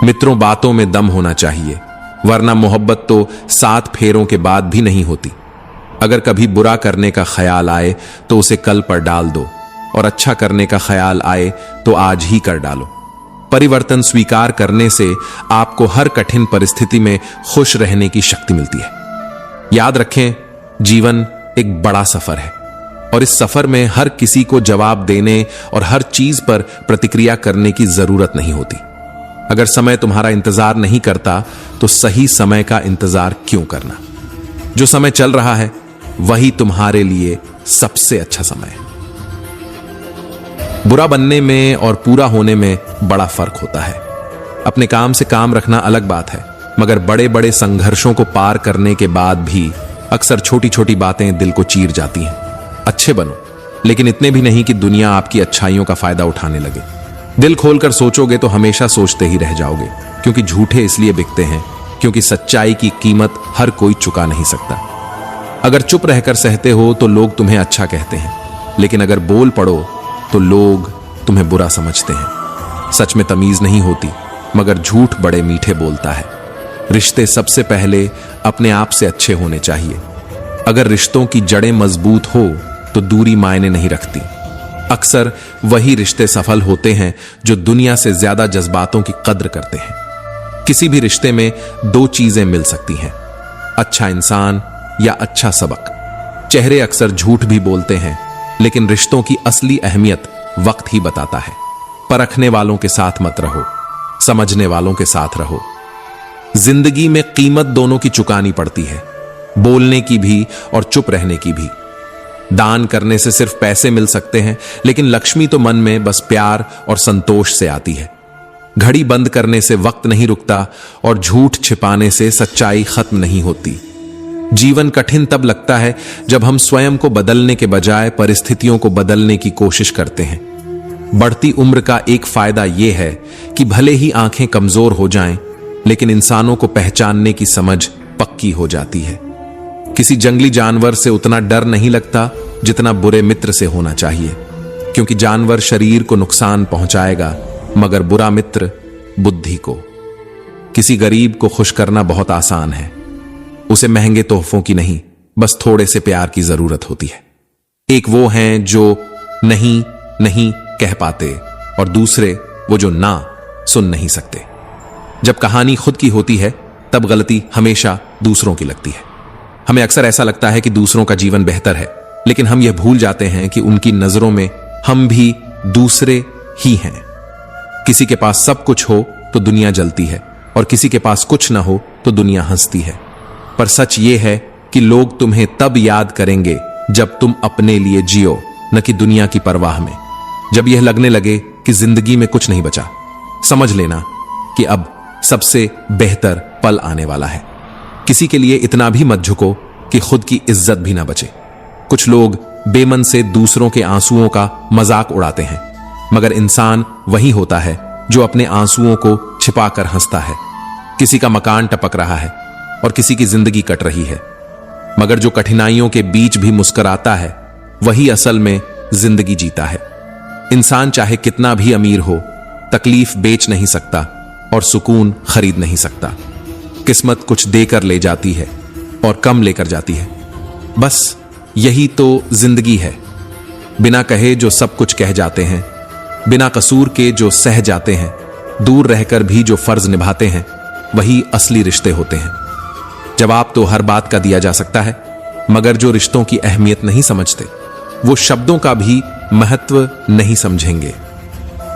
मित्रों, बातों में दम होना चाहिए, वरना मोहब्बत तो 7 फेरों के बाद भी नहीं होती। अगर कभी बुरा करने का ख्याल आए तो उसे कल पर डाल दो, और अच्छा करने का ख्याल आए तो आज ही कर डालो। परिवर्तन स्वीकार करने से आपको हर कठिन परिस्थिति में खुश रहने की शक्ति मिलती है। याद रखें, जीवन एक बड़ा सफर है और इस सफर में हर किसी को जवाब देने और हर चीज पर प्रतिक्रिया करने की जरूरत नहीं होती। अगर समय तुम्हारा इंतजार नहीं करता तो सही समय का इंतजार क्यों करना। जो समय चल रहा है वही तुम्हारे लिए सबसे अच्छा समय है। बुरा बनने में और पूरा होने में बड़ा फर्क होता है। अपने काम से काम रखना अलग बात है, मगर बड़े बड़े संघर्षों को पार करने के बाद भी अक्सर छोटी छोटी बातें दिल को चीर जाती हैं। अच्छे बनो, लेकिन इतने भी नहीं कि दुनिया आपकी अच्छाइयों का फायदा उठाने लगे। दिल खोलकर सोचोगे तो हमेशा सोचते ही रह जाओगे, क्योंकि झूठे इसलिए बिकते हैं क्योंकि सच्चाई की कीमत हर कोई चुका नहीं सकता। अगर चुप रहकर सहते हो तो लोग तुम्हें अच्छा कहते हैं, लेकिन अगर बोल पड़ो तो लोग तुम्हें बुरा समझते हैं। सच में तमीज नहीं होती, मगर झूठ बड़े मीठे बोलता है। रिश्ते सबसे पहले अपने आप से अच्छे होने चाहिए। अगर रिश्तों की जड़ें मजबूत हो तो दूरी मायने नहीं रखती। अक्सर वही रिश्ते सफल होते हैं जो दुनिया से ज्यादा जज्बातों की कद्र करते हैं। किसी भी रिश्ते में 2 चीजें मिल सकती हैं, अच्छा इंसान या अच्छा सबक। चेहरे अक्सर झूठ भी बोलते हैं, लेकिन रिश्तों की असली अहमियत वक्त ही बताता है। परखने वालों के साथ मत रहो, समझने वालों के साथ रहो। जिंदगी में कीमत दोनों की चुकानी पड़ती है, बोलने की भी और चुप रहने की भी। दान करने से सिर्फ पैसे मिल सकते हैं, लेकिन लक्ष्मी तो मन में बस प्यार और संतोष से आती है। घड़ी बंद करने से वक्त नहीं रुकता और झूठ छिपाने से सच्चाई खत्म नहीं होती। जीवन कठिन तब लगता है जब हम स्वयं को बदलने के बजाय परिस्थितियों को बदलने की कोशिश करते हैं। बढ़ती उम्र का एक फायदा यह है कि भले ही आंखें कमजोर हो जाएं, लेकिन इंसानों को पहचानने की समझ पक्की हो जाती है। किसी जंगली जानवर से उतना डर नहीं लगता जितना बुरे मित्र से होना चाहिए, क्योंकि जानवर शरीर को नुकसान पहुंचाएगा, मगर बुरा मित्र बुद्धि को। किसी गरीब को खुश करना बहुत आसान है। उसे महंगे तोहफों की नहीं, बस थोड़े से प्यार की जरूरत होती है। एक वो हैं जो नहीं नहीं कह पाते और दूसरे वो जो ना सुन नहीं सकते। जब कहानी खुद की होती है तब गलती हमेशा दूसरों की लगती है। हमें अक्सर ऐसा लगता है कि दूसरों का जीवन बेहतर है, लेकिन हम यह भूल जाते हैं कि उनकी नजरों में हम भी दूसरे ही हैं। किसी के पास सब कुछ हो तो दुनिया जलती है, और किसी के पास कुछ ना हो तो दुनिया हंसती है। पर सच ये है कि लोग तुम्हें तब याद करेंगे जब तुम अपने लिए जियो, न कि दुनिया की परवाह में। जब यह लगने लगे कि जिंदगी में कुछ नहीं बचा, समझ लेना कि अब सबसे बेहतर पल आने वाला है। किसी के लिए इतना भी मत झुको कि खुद की इज्जत भी ना बचे। कुछ लोग बेमन से दूसरों के आंसुओं का मजाक उड़ाते हैं, मगर इंसान वही होता है जो अपने आंसुओं को छिपाकर हंसता है। किसी का मकान टपक रहा है और किसी की जिंदगी कट रही है, मगर जो कठिनाइयों के बीच भी मुस्कुराता है वही असल में जिंदगी जीता है। इंसान चाहे कितना भी अमीर हो, तकलीफ बेच नहीं सकता और सुकून खरीद नहीं सकता। किस्मत कुछ देकर ले जाती है और कम लेकर जाती है। बस यही तो जिंदगी है। बिना कहे जो सब कुछ कह जाते हैं, बिना कसूर के जो सह जाते हैं, दूर रहकर भी जो फर्ज निभाते हैं, वही असली रिश्ते होते हैं। जवाब तो हर बात का दिया जा सकता है, मगर जो रिश्तों की अहमियत नहीं समझते वो शब्दों का भी महत्व नहीं समझेंगे।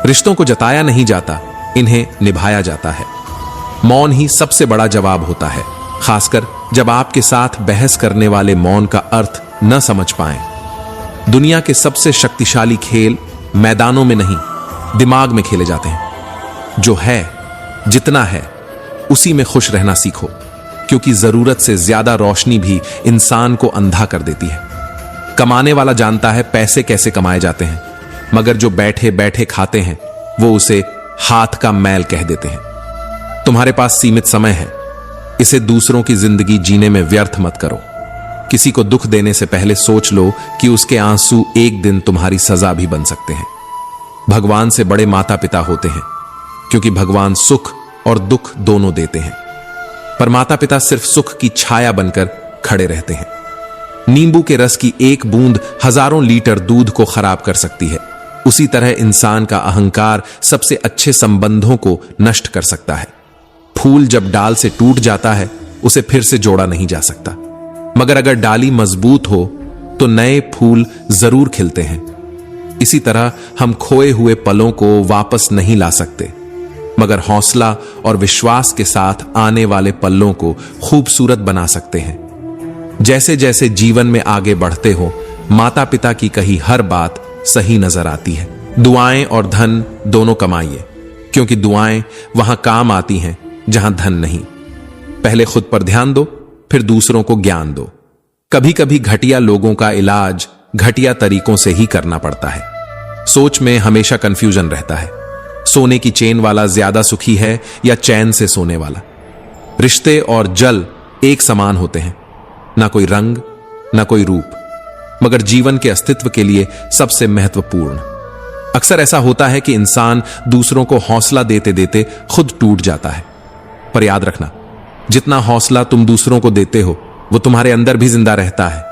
रिश्तों को जताया नहीं जाता, इन्हें निभाया जाता है। मौन ही सबसे बड़ा जवाब होता है, खासकर जब आपके साथ बहस करने वाले मौन का अर्थ न समझ पाएं। दुनिया के सबसे शक्तिशाली खेल मैदानों में नहीं, दिमाग में खेले जाते हैं। जो है, जितना है, उसी में खुश रहना सीखो, क्योंकि जरूरत से ज्यादा रोशनी भी इंसान को अंधा कर देती है। कमाने वाला जानता है पैसे कैसे कमाए जाते हैं, मगर जो बैठे बैठे खाते हैं वो उसे हाथ का मैल कह देते हैं। तुम्हारे पास सीमित समय है, इसे दूसरों की जिंदगी जीने में व्यर्थ मत करो। किसी को दुख देने से पहले सोच लो कि उसके आंसू एक दिन तुम्हारी सजा भी बन सकते हैं। भगवान से बड़े माता पिता होते हैं, क्योंकि भगवान सुख और दुख दोनों देते हैं, पर माता पिता सिर्फ सुख की छाया बनकर खड़े रहते हैं। नींबू के रस की एक बूंद हजारों लीटर दूध को खराब कर सकती है। उसी तरह इंसान का अहंकार सबसे अच्छे संबंधों को नष्ट कर सकता है। फूल जब डाल से टूट जाता है उसे फिर से जोड़ा नहीं जा सकता, मगर अगर डाली मजबूत हो तो नए फूल जरूर खिलते हैं। इसी तरह हम खोए हुए पलों को वापस नहीं ला सकते, मगर हौसला और विश्वास के साथ आने वाले पलों को खूबसूरत बना सकते हैं। जैसे जैसे जीवन में आगे बढ़ते हो, माता पिता की कही हर बात सही नजर आती है। दुआएं और धन दोनों कमाइए, क्योंकि दुआएं वहां काम आती हैं जहां धन नहीं। पहले खुद पर ध्यान दो, फिर दूसरों को ज्ञान दो। कभी कभी घटिया लोगों का इलाज घटिया तरीकों से ही करना पड़ता है। सोच में हमेशा कंफ्यूजन रहता है। सोने की चेन वाला ज्यादा सुखी है या चैन से सोने वाला? रिश्ते और जल एक समान होते हैं, ना कोई रंग ना कोई रूप, मगर जीवन के अस्तित्व के लिए सबसे महत्वपूर्ण। अक्सर ऐसा होता है कि इंसान दूसरों को हौसला देते देते खुद टूट जाता है, पर याद रखना, जितना हौसला तुम दूसरों को देते हो वो तुम्हारे अंदर भी जिंदा रहता है।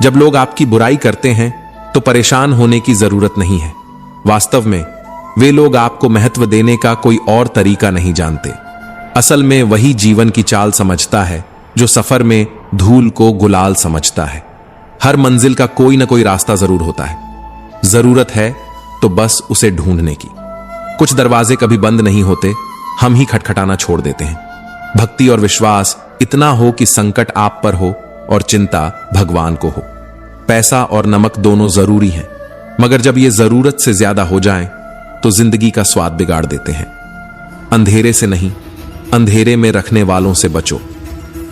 जब लोग आपकी बुराई करते हैं तो परेशान होने की जरूरत नहीं है। वास्तव में वे लोग आपको महत्व देने का कोई और तरीका नहीं जानते। असल में वही जीवन की चाल समझता है जो सफर में धूल को गुलाल समझता है। हर मंजिल का कोई ना कोई रास्ता जरूर होता है, जरूरत है तो बस उसे ढूंढने की। कुछ दरवाजे कभी बंद नहीं होते, हम ही खटखटाना छोड़ देते हैं। भक्ति और विश्वास इतना हो कि संकट आप पर हो और चिंता भगवान को हो। पैसा और नमक दोनों जरूरी हैं, मगर जब ये जरूरत से ज्यादा हो जाएं तो जिंदगी का स्वाद बिगाड़ देते हैं। अंधेरे से नहीं, अंधेरे में रखने वालों से बचो।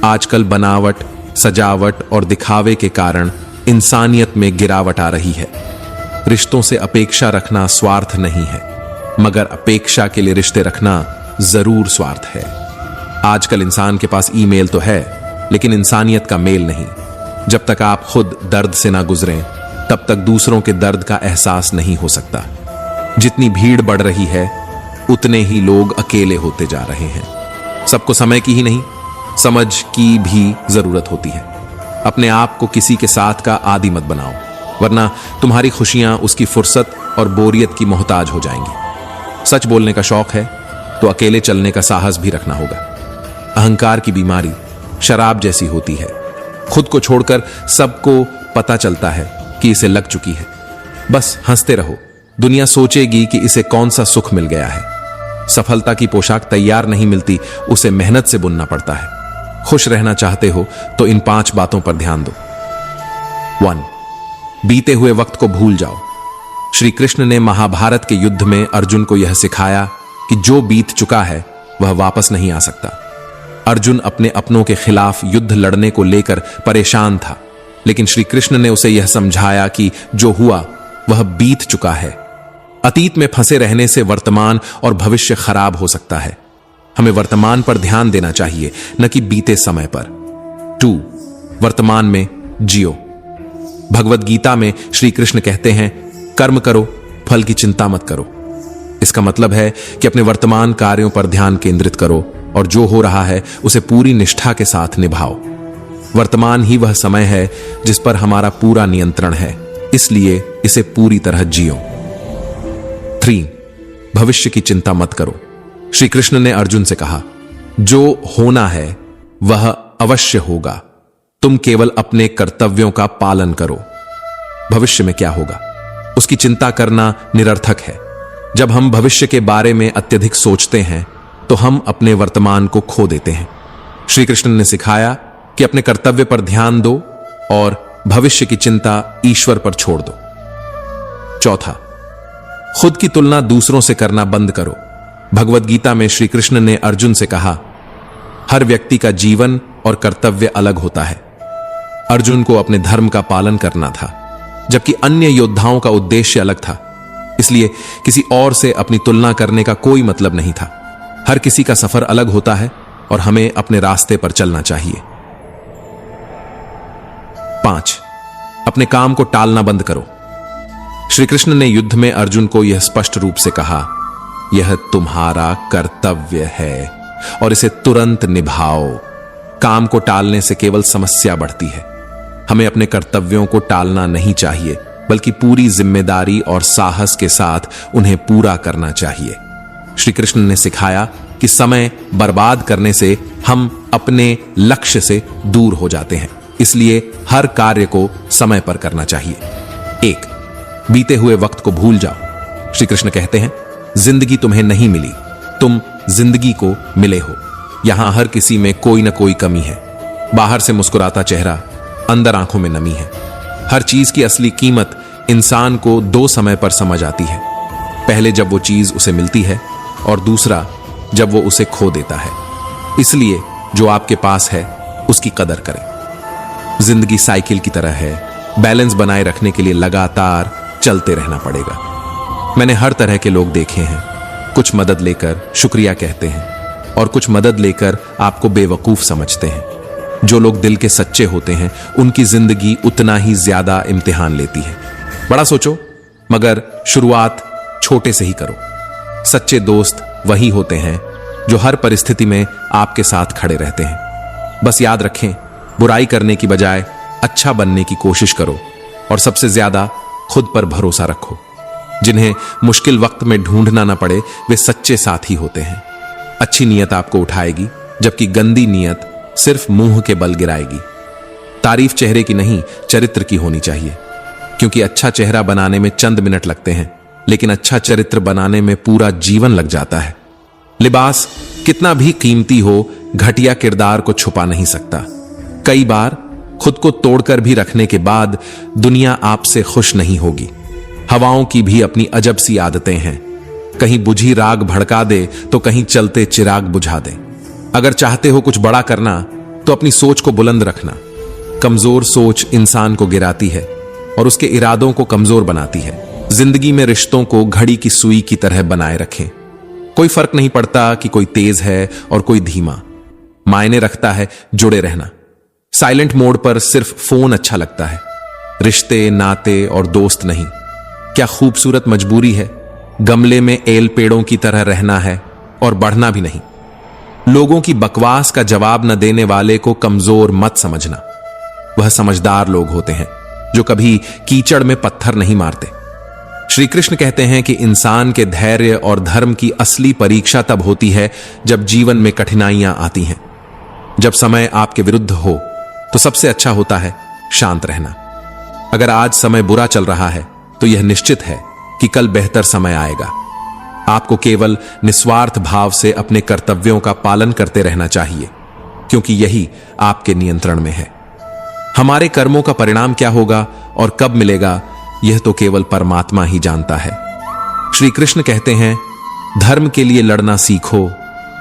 आजकल बनावट, सजावट और दिखावे के कारण इंसानियत में गिरावट आ रही है। रिश्तों से अपेक्षा रखना स्वार्थ नहीं है, मगर अपेक्षा के लिए रिश्ते रखना जरूर स्वार्थ है। आजकल इंसान के पास ईमेल तो है, लेकिन इंसानियत का मेल नहीं। जब तक आप खुद दर्द से ना गुजरें, तब तक दूसरों के दर्द का एहसास नहीं हो सकता। जितनी भीड़ बढ़ रही है, उतने ही लोग अकेले होते जा रहे हैं। सबको समय की ही नहीं, समझ की भी जरूरत होती है। अपने आप को किसी के साथ का आदी मत बनाओ, वरना तुम्हारी खुशियां उसकी फुर्सत और बोरियत की मोहताज हो जाएंगी। सच बोलने का शौक है तो अकेले चलने का साहस भी रखना होगा। अहंकार की बीमारी शराब जैसी होती है। खुद को छोड़कर सबको पता चलता है कि इसे लग चुकी है। बस हंसते रहो, दुनिया सोचेगी कि इसे कौन सा सुख मिल गया है। सफलता की पोशाक तैयार नहीं मिलती, उसे मेहनत से बुनना पड़ता है। खुश रहना चाहते हो तो इन 5 बातों पर ध्यान दो। 1. बीते हुए वक्त को भूल जाओ। श्री कृष्ण ने महाभारत के युद्ध में अर्जुन को यह सिखाया कि जो बीत चुका है वह वापस नहीं आ सकता। अर्जुन अपने अपनों के खिलाफ युद्ध लड़ने को लेकर परेशान था, लेकिन श्री कृष्ण ने उसे यह समझाया कि जो हुआ वह बीत चुका है। अतीत में फंसे रहने से वर्तमान और भविष्य खराब हो सकता है। हमें वर्तमान पर ध्यान देना चाहिए, न कि बीते समय पर। 2. वर्तमान में जियो। भगवद गीता में श्री कृष्ण कहते हैं, कर्म करो, फल की चिंता मत करो। इसका मतलब है कि अपने वर्तमान कार्यों पर ध्यान केंद्रित करो और जो हो रहा है उसे पूरी निष्ठा के साथ निभाओ। वर्तमान ही वह समय है जिस पर हमारा पूरा नियंत्रण है, इसलिए इसे पूरी तरह जियो। 3. भविष्य की चिंता मत करो। श्री कृष्ण ने अर्जुन से कहा, जो होना है वह अवश्य होगा, तुम केवल अपने कर्तव्यों का पालन करो। भविष्य में क्या होगा उसकी चिंता करना निरर्थक है। जब हम भविष्य के बारे में अत्यधिक सोचते हैं तो हम अपने वर्तमान को खो देते हैं। श्री कृष्ण ने सिखाया कि अपने कर्तव्य पर ध्यान दो और भविष्य की चिंता ईश्वर पर छोड़ दो। 4. खुद की तुलना दूसरों से करना बंद करो। भगवद गीता में श्री कृष्ण ने अर्जुन से कहा, हर व्यक्ति का जीवन और कर्तव्य अलग होता है। अर्जुन को अपने धर्म का पालन करना था, जबकि अन्य योद्धाओं का उद्देश्य अलग था। इसलिए किसी और से अपनी तुलना करने का कोई मतलब नहीं था। हर किसी का सफर अलग होता है और हमें अपने रास्ते पर चलना चाहिए। 5. अपने काम को टालना बंद करो। श्री कृष्ण ने युद्ध में अर्जुन को यह स्पष्ट रूप से कहा, यह तुम्हारा कर्तव्य है और इसे तुरंत निभाओ। काम को टालने से केवल समस्या बढ़ती है। हमें अपने कर्तव्यों को टालना नहीं चाहिए, बल्कि पूरी जिम्मेदारी और साहस के साथ उन्हें पूरा करना चाहिए। श्री कृष्ण ने सिखाया कि समय बर्बाद करने से हम अपने लक्ष्य से दूर हो जाते हैं, इसलिए हर कार्य को समय पर करना चाहिए। 1. बीते हुए वक्त को भूल जाओ। श्री कृष्ण कहते हैं, जिंदगी तुम्हें नहीं मिली, तुम जिंदगी को मिले हो। यहां हर किसी में कोई ना कोई कमी है। बाहर से मुस्कुराता चेहरा, अंदर आंखों में नमी है। हर चीज की असली कीमत इंसान को 2 समय पर समझ आती है। पहले जब वो चीज उसे मिलती है, और दूसरा जब वो उसे खो देता है। इसलिए जो आपके पास है उसकी कदर करें। जिंदगी साइकिल की तरह है, बैलेंस बनाए रखने के लिए लगातार चलते रहना पड़ेगा। मैंने हर तरह के लोग देखे हैं। कुछ मदद लेकर शुक्रिया कहते हैं और कुछ मदद लेकर आपको बेवकूफ समझते हैं। जो लोग दिल के सच्चे होते हैं, उनकी जिंदगी उतना ही ज्यादा इम्तिहान लेती है। बड़ा सोचो, मगर शुरुआत छोटे से ही करो। सच्चे दोस्त वही होते हैं जो हर परिस्थिति में आपके साथ खड़े रहते हैं। बस याद रखें, बुराई करने की बजाय अच्छा बनने की कोशिश करो और सबसे ज्यादा खुद पर भरोसा रखो। जिन्हें मुश्किल वक्त में ढूंढना ना पड़े, वे सच्चे साथी होते हैं। अच्छी नीयत आपको उठाएगी, जबकि गंदी नीयत सिर्फ मुंह के बल गिराएगी। तारीफ चेहरे की नहीं, चरित्र की होनी चाहिए, क्योंकि अच्छा चेहरा बनाने में चंद मिनट लगते हैं, लेकिन अच्छा चरित्र बनाने में पूरा जीवन लग जाता है। लिबास कितना भी कीमती हो, घटिया किरदार को छुपा नहीं सकता। कई बार खुद को तोड़कर भी रखने के बाद दुनिया आपसे खुश नहीं होगी। हवाओं की भी अपनी अजब सी आदतें हैं। कहीं बुझी राग भड़का दे तो कहीं चलते चिराग बुझा दे। अगर चाहते हो कुछ बड़ा करना, तो अपनी सोच को बुलंद रखना। कमजोर सोच इंसान को गिराती है और उसके इरादों को कमजोर बनाती है। जिंदगी में रिश्तों को घड़ी की सुई की तरह बनाए रखें। कोई फर्क नहीं पड़ता कि कोई तेज है और कोई धीमा। मायने रखता है जुड़े रहना। साइलेंट मोड पर सिर्फ फोन अच्छा लगता है, रिश्ते, नाते और दोस्त नहीं। क्या खूबसूरत मजबूरी है गमले में एल पेड़ों की तरह रहना है और बढ़ना भी नहीं। लोगों की बकवास का जवाब न देने वाले को कमजोर मत समझना। वह समझदार लोग होते हैं जो कभी कीचड़ में पत्थर नहीं मारते। श्री कृष्ण कहते हैं कि इंसान के धैर्य और धर्म की असली परीक्षा तब होती है जब जीवन में कठिनाइयां आती हैं। जब समय आपके विरुद्ध हो तो सबसे अच्छा होता है शांत रहना। अगर आज समय बुरा चल रहा है तो यह निश्चित है कि कल बेहतर समय आएगा। आपको केवल निस्वार्थ भाव से अपने कर्तव्यों का पालन करते रहना चाहिए, क्योंकि यही आपके नियंत्रण में है। हमारे कर्मों का परिणाम क्या होगा और कब मिलेगा, यह तो केवल परमात्मा ही जानता है। श्री कृष्ण कहते हैं, धर्म के लिए लड़ना सीखो,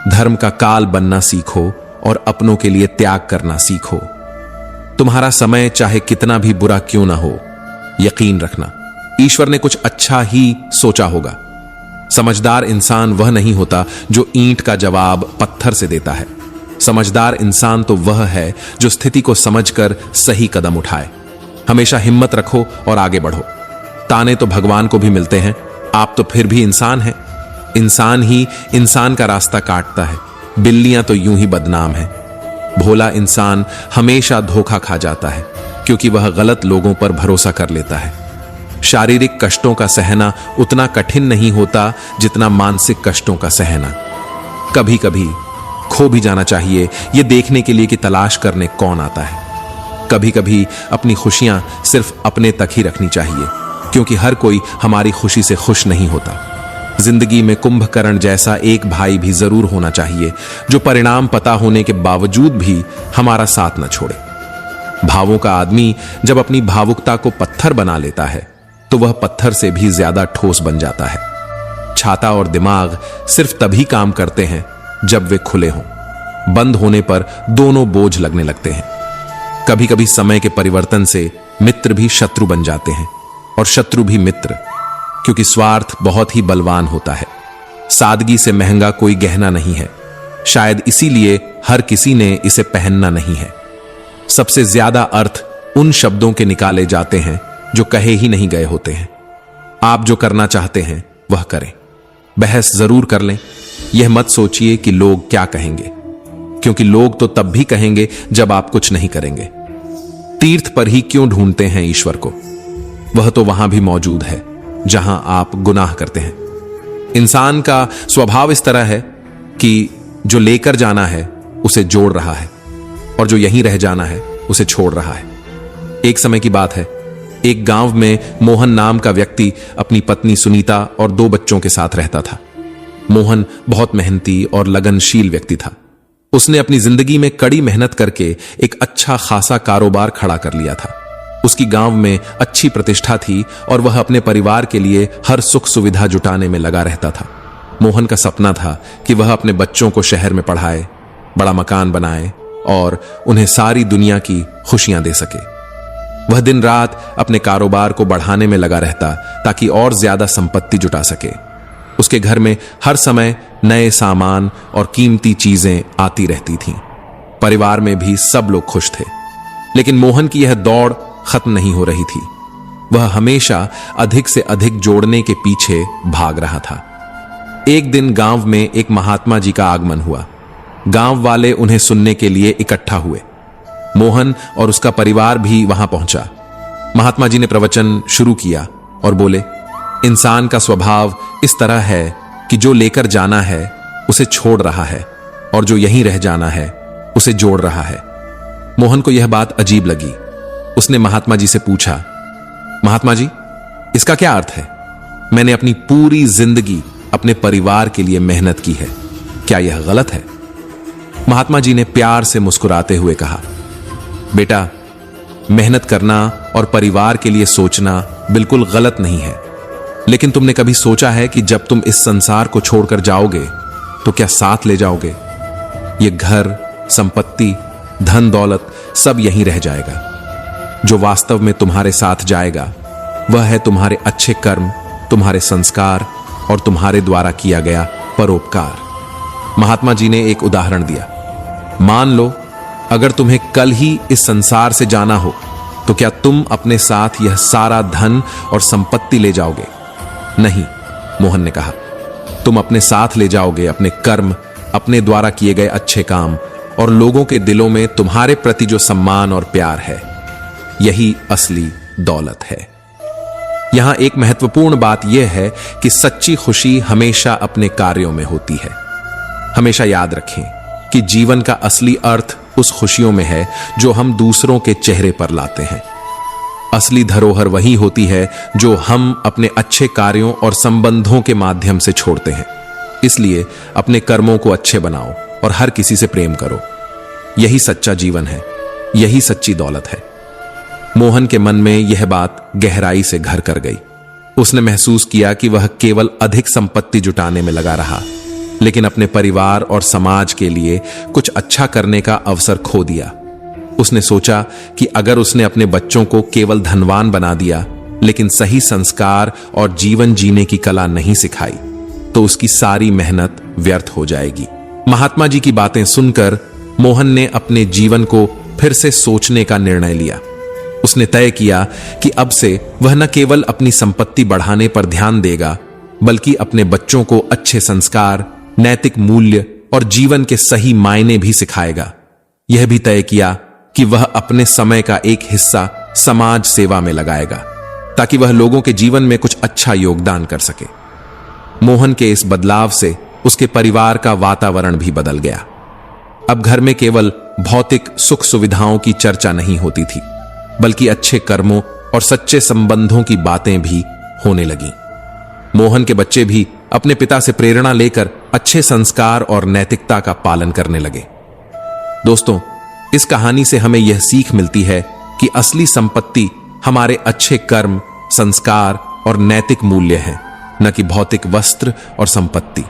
धर्म का काल बनना सीखो और अपनों के लिए त्याग करना सीखो। तुम्हारा समय चाहे कितना भी बुरा क्यों ना हो, यकीन रखना ईश्वर ने कुछ अच्छा ही सोचा होगा। समझदार इंसान वह नहीं होता जो ईंट का जवाब पत्थर से देता है। समझदार इंसान तो वह है जो स्थिति को समझकर सही कदम उठाए। हमेशा हिम्मत रखो और आगे बढ़ो। ताने तो भगवान को भी मिलते हैं, आप तो फिर भी इंसान हैं। इंसान ही इंसान का रास्ता काटता है। बिल्लियां तो यूं ही बदनाम हैं। भोला इंसान हमेशा धोखा खा जाता है, क्योंकि वह गलत लोगों पर भरोसा कर लेता है। शारीरिक कष्टों का सहना उतना कठिन नहीं होता जितना मानसिक कष्टों का सहना। कभी कभी खो भी जाना चाहिए, यह देखने के लिए कि तलाश करने कौन आता है। कभी कभी अपनी खुशियां सिर्फ अपने तक ही रखनी चाहिए, क्योंकि हर कोई हमारी खुशी से खुश नहीं होता। जिंदगी में कुंभकर्ण जैसा एक भाई भी जरूर होना चाहिए, जो परिणाम पता होने के बावजूद भी हमारा साथ न छोड़े। भावों का आदमी जब अपनी भावुकता को पत्थर बना लेता है, तो वह पत्थर से भी ज्यादा ठोस बन जाता है। छाता और दिमाग सिर्फ तभी काम करते हैं जब वे खुले हों। बंद होने पर दोनों बोझ लगने लगते हैं। कभी कभी समय के परिवर्तन से मित्र भी शत्रु बन जाते हैं और शत्रु भी मित्र, क्योंकि स्वार्थ बहुत ही बलवान होता है। सादगी से महंगा कोई गहना नहीं है, शायद इसीलिए हर किसी ने इसे पहनना नहीं है। सबसे ज्यादा अर्थ उन शब्दों के निकाले जाते हैं जो कहे ही नहीं गए होते हैं। आप जो करना चाहते हैं वह करें, बहस जरूर कर लें। यह मत सोचिए कि लोग क्या कहेंगे, क्योंकि लोग तो तब भी कहेंगे जब आप कुछ नहीं करेंगे। तीर्थ पर ही क्यों ढूंढते हैं ईश्वर को? वह तो वहां भी मौजूद है जहां आप गुनाह करते हैं। इंसान का स्वभाव इस तरह है कि जो लेकर जाना है उसे जोड़ रहा है, और जो यहीं रह जाना है उसे छोड़ रहा है। एक समय की बात है, एक गांव में मोहन नाम का व्यक्ति अपनी पत्नी सुनीता और 2 बच्चों के साथ रहता था। मोहन बहुत मेहनती और लगनशील व्यक्ति था। उसने अपनी जिंदगी में कड़ी मेहनत करके एक अच्छा खासा कारोबार खड़ा कर लिया था। उसकी गांव में अच्छी प्रतिष्ठा थी और वह अपने परिवार के लिए हर सुख सुविधा जुटाने में लगा रहता था। मोहन का सपना था कि वह अपने बच्चों को शहर में पढ़ाए, बड़ा मकान बनाए और उन्हें सारी दुनिया की खुशियां दे सके। वह दिन रात अपने कारोबार को बढ़ाने में लगा रहता ताकि और ज्यादा संपत्ति जुटा सके। उसके घर में हर समय नए सामान और कीमती चीजें आती रहती थीं। परिवार में भी सब लोग खुश थे। लेकिन मोहन की यह दौड़ खत्म नहीं हो रही थी। वह हमेशा अधिक से अधिक जोड़ने के पीछे भाग रहा था। एक दिन गांव में एक महात्मा जी का आगमन हुआ। गांव वाले उन्हें सुनने के लिए इकट्ठा हुए। मोहन और उसका परिवार भी वहां पहुंचा। महात्मा जी ने प्रवचन शुरू किया और बोले, इंसान का स्वभाव इस तरह है कि जो लेकर जाना है उसे छोड़ रहा है, और जो यहीं रह जाना है उसे जोड़ रहा है। मोहन को यह बात अजीब लगी। उसने महात्मा जी से पूछा, महात्मा जी, इसका क्या अर्थ है? मैंने अपनी पूरी जिंदगी अपने परिवार के लिए मेहनत की है, क्या यह गलत है? महात्मा जी ने प्यार से मुस्कुराते हुए कहा, बेटा, मेहनत करना और परिवार के लिए सोचना बिल्कुल गलत नहीं है, लेकिन तुमने कभी सोचा है कि जब तुम इस संसार को छोड़कर जाओगे तो क्या साथ ले जाओगे? ये घर, संपत्ति, धन दौलत सब यहीं रह जाएगा। जो वास्तव में तुम्हारे साथ जाएगा वह है तुम्हारे अच्छे कर्म, तुम्हारे संस्कार और तुम्हारे द्वारा किया गया परोपकार। महात्मा जी ने एक उदाहरण दिया। मान लो अगर तुम्हें कल ही इस संसार से जाना हो तो क्या तुम अपने साथ यह सारा धन और संपत्ति ले जाओगे? नहीं, मोहन ने कहा, तुम अपने साथ ले जाओगे अपने कर्म, अपने द्वारा किए गए अच्छे काम और लोगों के दिलों में तुम्हारे प्रति जो सम्मान और प्यार है। यही असली दौलत है। यहां एक महत्वपूर्ण बात यह है कि सच्ची खुशी हमेशा अपने कार्यों में होती है। हमेशा याद रखें कि जीवन का असली अर्थ उस खुशियों में है जो हम दूसरों के चेहरे पर लाते हैं। असली धरोहर वही होती है जो हम अपने अच्छे कार्यों और संबंधों के माध्यम से छोड़ते हैं। इसलिए अपने कर्मों को अच्छे बनाओ और हर किसी से प्रेम करो। यही सच्चा जीवन है, यही सच्ची दौलत है। मोहन के मन में यह बात गहराई से घर कर गई। उसने महसूस किया कि वह केवल अधिक संपत्ति जुटाने में लगा रहा, लेकिन अपने परिवार और समाज के लिए कुछ अच्छा करने का अवसर खो दिया। उसने सोचा कि अगर उसने अपने बच्चों को केवल धनवान बना दिया, लेकिन सही संस्कार और जीवन जीने की कला नहीं सिखाई, तो उसकी सारी मेहनत व्यर्थ हो जाएगी। महात्मा जी की बातें सुनकर मोहन ने अपने जीवन को फिर से सोचने का निर्णय लिया। उसने तय किया कि अब से वह न केवल अपनी संपत्ति बढ़ाने पर ध्यान देगा, बल्कि अपने बच्चों को अच्छे संस्कार, नैतिक मूल्य और जीवन के सही मायने भी सिखाएगा। यह भी तय किया कि वह अपने समय का एक हिस्सा समाज सेवा में लगाएगा, ताकि वह लोगों के जीवन में कुछ अच्छा योगदान कर सके। मोहन के इस बदलाव से उसके परिवार का वातावरण भी बदल गया। अब घर में केवल भौतिक सुख सुविधाओं की चर्चा नहीं होती थी, बल्कि अच्छे कर्मों और सच्चे संबंधों की बातें भी होने लगीं। मोहन के बच्चे भी अपने पिता से प्रेरणा लेकर अच्छे संस्कार और नैतिकता का पालन करने लगे। दोस्तों, इस कहानी से हमें यह सीख मिलती है कि असली संपत्ति हमारे अच्छे कर्म, संस्कार और नैतिक मूल्य हैं, न कि भौतिक वस्त्र और संपत्ति।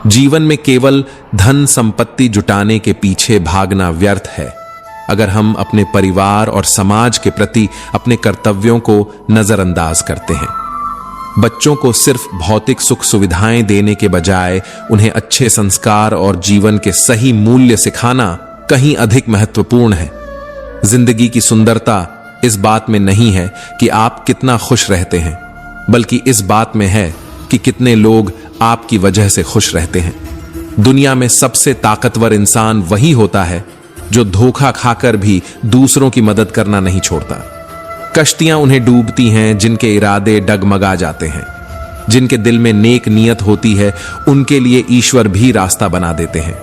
जीवन में केवल धन संपत्ति जुटाने के पीछे भागना व्यर्थ है अगर हम अपने परिवार और समाज के प्रति अपने कर्तव्यों को नजरअंदाज करते हैं। बच्चों को सिर्फ भौतिक सुख सुविधाएं देने के बजाय उन्हें अच्छे संस्कार और जीवन के सही मूल्य सिखाना कहीं अधिक महत्वपूर्ण है। जिंदगी की सुंदरता इस बात में नहीं है कि आप कितना खुश रहते हैं, बल्कि इस बात में है कि कितने लोग आपकी वजह से खुश रहते हैं। दुनिया में सबसे ताकतवर इंसान वही होता है जो धोखा खाकर भी दूसरों की मदद करना नहीं छोड़ता। कश्तियां उन्हें डूबती हैं जिनके इरादे डगमगा जाते हैं। जिनके दिल में नेक नियत होती है उनके लिए ईश्वर भी रास्ता बना देते हैं।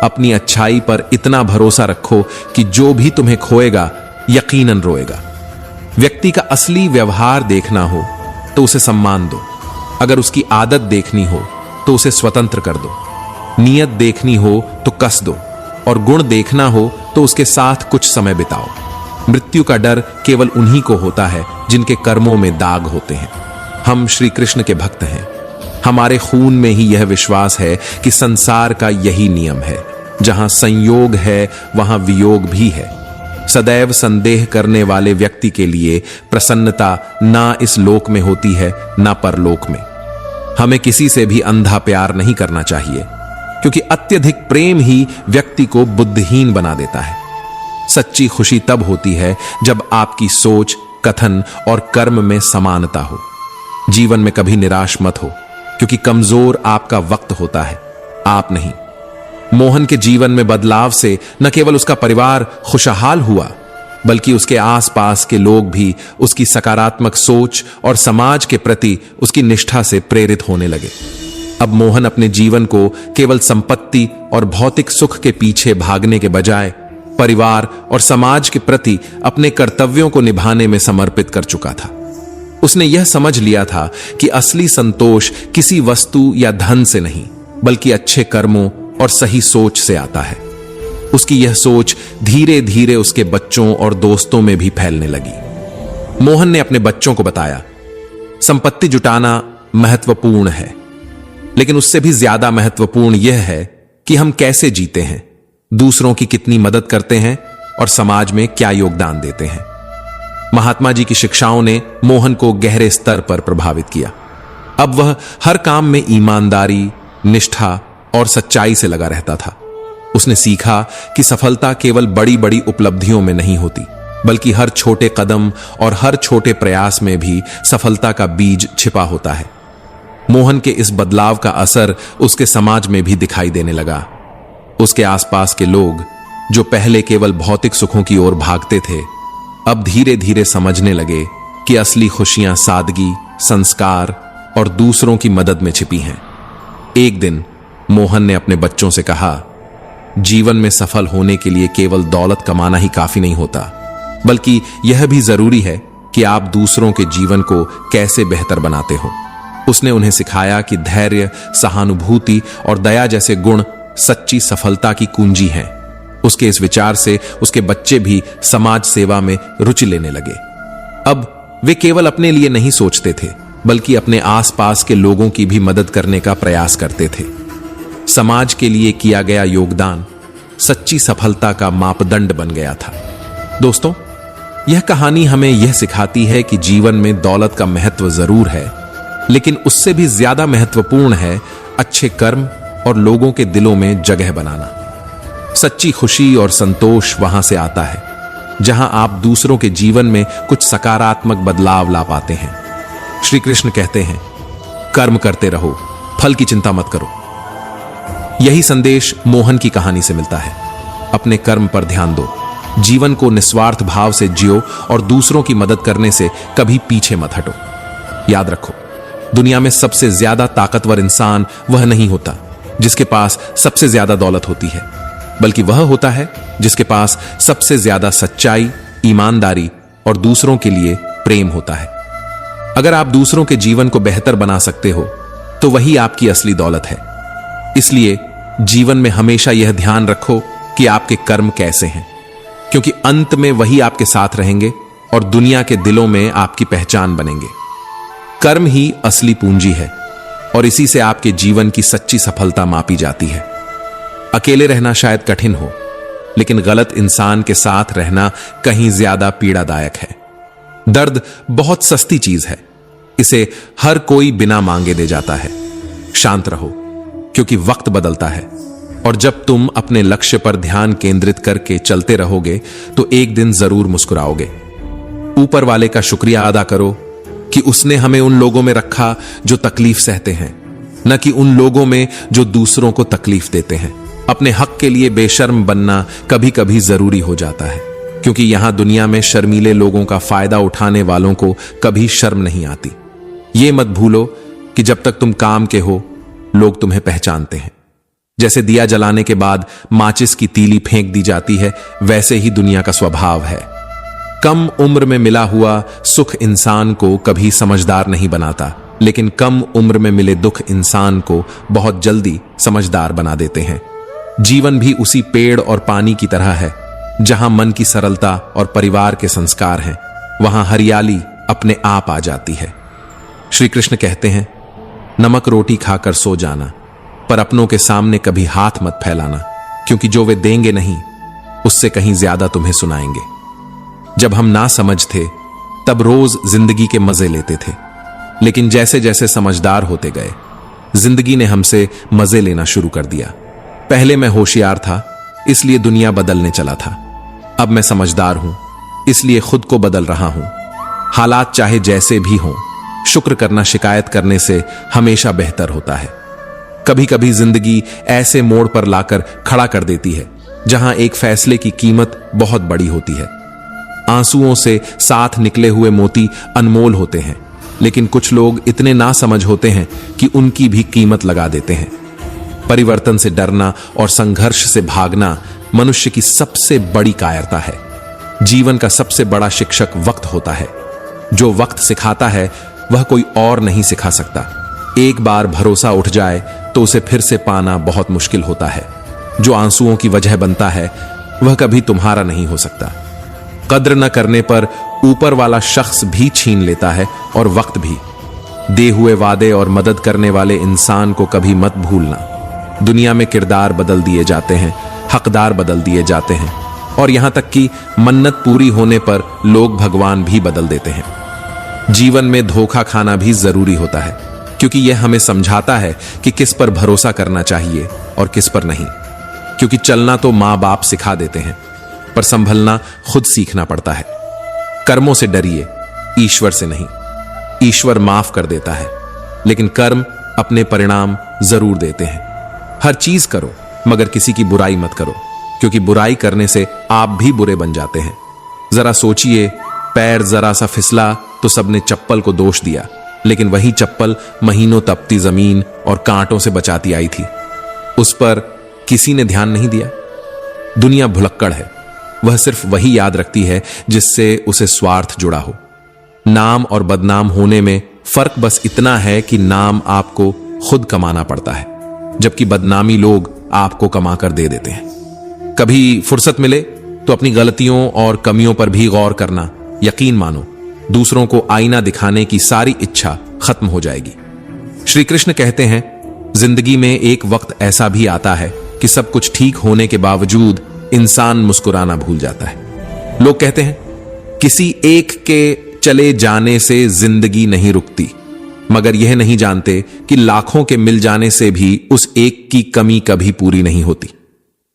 अपनी अच्छाई पर इतना भरोसा रखो कि जो भी तुम्हें खोएगा यकीनन रोएगा। व्यक्ति का असली व्यवहार देखना हो तो उसे सम्मान दो। अगर उसकी आदत देखनी हो तो उसे स्वतंत्र कर दो। नियत देखनी हो तो कस दो और गुण देखना हो तो उसके साथ कुछ समय बिताओ। मृत्यु का डर केवल उन्हीं को होता है जिनके कर्मों में दाग होते हैं। हम श्री कृष्ण के भक्त हैं। हमारे खून में ही यह विश्वास है कि संसार का यही नियम है। जहां संयोग है वहां वियोग भी है। सदैव संदेह करने वाले व्यक्ति के लिए प्रसन्नता ना इस लोक में होती है ना परलोक में। हमें किसी से भी अंधा प्यार नहीं करना चाहिए, क्योंकि अत्यधिक प्रेम ही व्यक्ति को बुद्धिहीन बना देता है। सच्ची खुशी तब होती है जब आपकी सोच, कथन और कर्म में समानता हो। जीवन में कभी निराश मत हो, क्योंकि कमजोर आपका वक्त होता है, आप नहीं। मोहन के जीवन में बदलाव से न केवल उसका परिवार खुशहाल हुआ, बल्कि उसके आसपास के लोग भी उसकी सकारात्मक सोच और समाज के प्रति उसकी निष्ठा से प्रेरित होने लगे। अब मोहन अपने जीवन को केवल संपत्ति और भौतिक सुख के पीछे भागने के बजाय परिवार और समाज के प्रति अपने कर्तव्यों को निभाने में समर्पित कर चुका था। उसने यह समझ लिया था कि असली संतोष किसी वस्तु या धन से नहीं, बल्कि अच्छे कर्मों और सही सोच से आता है। उसकी यह सोच धीरे धीरे उसके बच्चों और दोस्तों में भी फैलने लगी। मोहन ने अपने बच्चों को बताया, संपत्ति जुटाना महत्वपूर्ण है, लेकिन उससे भी ज्यादा महत्वपूर्ण यह है कि हम कैसे जीते हैं, दूसरों की कितनी मदद करते हैं और समाज में क्या योगदान देते हैं। महात्मा जी की शिक्षाओं ने मोहन को गहरे स्तर पर प्रभावित किया। अब वह हर काम में ईमानदारी, निष्ठा और सच्चाई से लगा रहता था। उसने सीखा कि सफलता केवल बड़ी बड़ी उपलब्धियों में नहीं होती, बल्कि हर छोटे कदम और हर छोटे प्रयास में भी सफलता का बीज छिपा होता है। मोहन के इस बदलाव का असर उसके समाज में भी दिखाई देने लगा। उसके आसपास के लोग, जो पहले केवल भौतिक सुखों की ओर भागते थे, अब धीरे धीरे समझने लगे कि असली खुशियां सादगी, संस्कार और दूसरों की मदद में छिपी हैं। एक दिन मोहन ने अपने बच्चों से कहा, जीवन में सफल होने के लिए केवल दौलत कमाना ही काफी नहीं होता, बल्कि यह भी जरूरी है कि आप दूसरों के जीवन को कैसे बेहतर बनाते हो। उसने उन्हें सिखाया कि धैर्य, सहानुभूति और दया जैसे गुण सच्ची सफलता की कुंजी हैं। उसके इस विचार से उसके बच्चे भी समाज सेवा में रुचि लेने लगे। अब वे केवल अपने लिए नहीं सोचते थे, बल्कि अपने आसपास के लोगों की भी मदद करने का प्रयास करते थे। समाज के लिए किया गया योगदान सच्ची सफलता का मापदंड बन गया था। दोस्तों, यह कहानी हमें यह सिखाती है कि जीवन में दौलत का महत्व जरूर है, लेकिन उससे भी ज्यादा महत्वपूर्ण है अच्छे कर्म और लोगों के दिलों में जगह बनाना। सच्ची खुशी और संतोष वहां से आता है जहां आप दूसरों के जीवन में कुछ सकारात्मक बदलाव ला पाते हैं। श्री कृष्ण कहते हैं, कर्म करते रहो, फल की चिंता मत करो। यही संदेश मोहन की कहानी से मिलता है। अपने कर्म पर ध्यान दो, जीवन को निस्वार्थ भाव से जियो और दूसरों की मदद करने से कभी पीछे मत हटो। याद रखो, दुनिया में सबसे ज्यादा ताकतवर इंसान वह नहीं होता जिसके पास सबसे ज्यादा दौलत होती है, बल्कि वह होता है जिसके पास सबसे ज्यादा सच्चाई, ईमानदारी और दूसरों के लिए प्रेम होता है। अगर आप दूसरों के जीवन को बेहतर बना सकते हो तो वही आपकी असली दौलत है। इसलिए जीवन में हमेशा यह ध्यान रखो कि आपके कर्म कैसे हैं, क्योंकि अंत में वही आपके साथ रहेंगे और दुनिया के दिलों में आपकी पहचान बनेंगे। कर्म ही असली पूंजी है और इसी से आपके जीवन की सच्ची सफलता मापी जाती है। अकेले रहना शायद कठिन हो, लेकिन गलत इंसान के साथ रहना कहीं ज्यादा पीड़ादायक है। दर्द बहुत सस्ती चीज है, इसे हर कोई बिना मांगे दे जाता है। शांत रहो, क्योंकि वक्त बदलता है और जब तुम अपने लक्ष्य पर ध्यान केंद्रित करके चलते रहोगे तो एक दिन जरूर मुस्कुराओगे। ऊपर वाले का शुक्रिया अदा करो कि उसने हमें उन लोगों में रखा जो तकलीफ सहते हैं। न कि उन लोगों में जो दूसरों को तकलीफ देते हैं। अपने हक के लिए बेशर्म बनना कभी कभी जरूरी हो जाता है, क्योंकि यहां दुनिया में शर्मीले लोगों का फायदा उठाने वालों को कभी शर्म नहीं आती। ये मत भूलो कि जब तक तुम काम के हो, लोग तुम्हें पहचानते हैं। जैसे दिया जलाने के बाद माचिस की तीली फेंक दी जाती है, वैसे ही दुनिया का स्वभाव है। कम उम्र में मिला हुआ सुख इंसान को कभी समझदार नहीं बनाता, लेकिन कम उम्र में मिले दुख इंसान को बहुत जल्दी समझदार बना देते हैं। जीवन भी उसी पेड़ और पानी की तरह है, जहां मन की सरलता और परिवार के संस्कार हैं, वहां हरियाली अपने आप आ जाती है। श्री कृष्ण कहते हैं, नमक रोटी खाकर सो जाना, पर अपनों के सामने कभी हाथ मत फैलाना, क्योंकि जो वे देंगे नहीं, उससे कहीं ज्यादा तुम्हें सुनाएंगे। जब हम ना समझ थे, तब रोज जिंदगी के मजे लेते थे, लेकिन जैसे जैसे समझदार होते गए, जिंदगी ने हमसे मजे लेना शुरू कर दिया। पहले मैं होशियार था, इसलिए दुनिया बदलने चला था। अब मैं समझदार हूं, इसलिए खुद को बदल रहा हूं। हालात चाहे जैसे भी हों, शुक्र करना शिकायत करने से हमेशा बेहतर होता है। कभी कभी जिंदगी ऐसे मोड़ पर लाकर खड़ा कर देती है, जहां एक फैसले की कीमत बहुत बड़ी होती है। आंसुओं से साथ निकले हुए मोती अनमोल होते हैं, लेकिन कुछ लोग इतने नासमझ होते हैं कि उनकी भी कीमत लगा देते हैं। परिवर्तन से डरना और संघर्ष से भागना मनुष्य की सबसे बड़ी कायरता है। जीवन का सबसे बड़ा शिक्षक वक्त होता है। जो वक्त सिखाता है, वह कोई और नहीं सिखा सकता। एक बार भरोसा उठ जाए तो उसे फिर से पाना बहुत मुश्किल होता है। जो आंसुओं की वजह बनता है, वह कभी तुम्हारा नहीं हो सकता। कद्र न करने पर ऊपर वाला शख्स भी छीन लेता है, और वक्त भी। दे हुए वादे और मदद करने वाले इंसान को कभी मत भूलना। दुनिया में किरदार बदल दिए जाते हैं, हकदार बदल दिए जाते हैं, और यहां तक कि मन्नत पूरी होने पर लोग भगवान भी बदल देते हैं। जीवन में धोखा खाना भी जरूरी होता है, क्योंकि यह हमें समझाता है कि किस पर भरोसा करना चाहिए और किस पर नहीं। क्योंकि चलना तो मां बाप सिखा देते हैं, पर संभलना खुद सीखना पड़ता है। कर्मों से डरिए, ईश्वर से नहीं। ईश्वर माफ कर देता है, लेकिन कर्म अपने परिणाम जरूर देते हैं। हर चीज करो, मगर किसी की बुराई मत करो, क्योंकि बुराई करने से आप भी बुरे बन जाते हैं। जरा सोचिए, पैर जरा सा फिसला तो सबने चप्पल को दोष दिया, लेकिन वही चप्पल महीनों तपती जमीन और कांटों से बचाती आई थी। उस पर किसी ने ध्यान नहीं दिया। दुनिया भुलक्कड़ है, वह सिर्फ वही याद रखती है जिससे उसे स्वार्थ जुड़ा हो। नाम और बदनाम होने में फर्क बस इतना है कि नाम आपको खुद कमाना पड़ता है, जबकि बदनामी लोग आपको कमाकर दे देते हैं। कभी फुर्सत मिले तो अपनी गलतियों और कमियों पर भी गौर करना। यकीन मानो, दूसरों को आईना दिखाने की सारी इच्छा खत्म हो जाएगी। श्री कृष्ण कहते हैं, जिंदगी में एक वक्त ऐसा भी आता है कि सब कुछ ठीक होने के बावजूद इंसान मुस्कुराना भूल जाता है। लोग कहते हैं, किसी एक के चले जाने से जिंदगी नहीं रुकती, मगर यह नहीं जानते कि लाखों के मिल जाने से भी उस एक की कमी कभी पूरी नहीं होती।